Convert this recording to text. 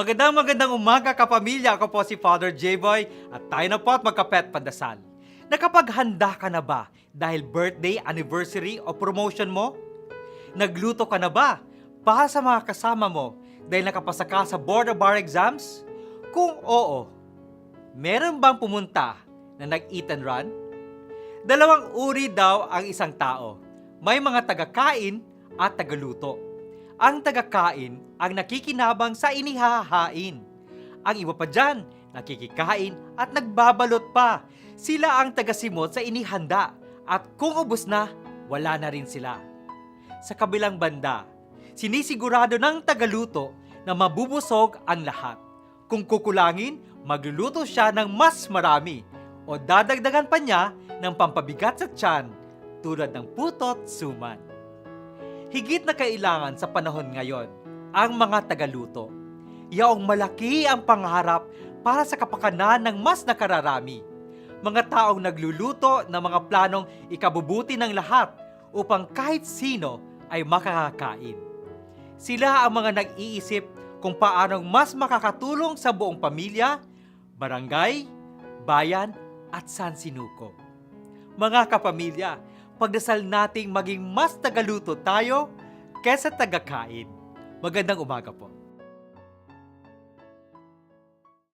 Magandang umaga kapamilya. Ako po si Father J-Boy at tayo na po at magkapet pandasal. Nakapaghanda ka na ba dahil birthday, anniversary o promotion mo? Nagluto ka na ba para sa mga kasama mo dahil nakapasa ka sa board or bar exams? Kung oo, meron bang pumunta na nag-eat and run? Dalawang uri daw ang isang tao. May mga taga-kain at tagaluto. Ang taga-kain ang nakikinabang sa inihahain. Ang iba pa dyan, nakikikain at nagbabalot pa. Sila ang taga-simot sa inihanda at kung ubos na, wala na rin sila. Sa kabilang banda, sinisigurado ng tagaluto na mabubusog ang lahat. Kung kukulangin, magluluto siya ng mas marami o dadagdagan pa niya ng pampabigat sa tiyan tulad ng putot suman. Higit na kailangan sa panahon ngayon ang mga tagaluto. Yaong malaki ang pangarap para sa kapakanan ng mas nakararami. Mga taong nagluluto ng mga planong ikabubuti ng lahat upang kahit sino ay makakakain. Sila ang mga nag-iisip kung paanong mas makakatulong sa buong pamilya, barangay, bayan at sansinuko. Mga kapamilya, pagdasal nating maging mas tagaluto tayo kesa tagakain. Magandang umaga po.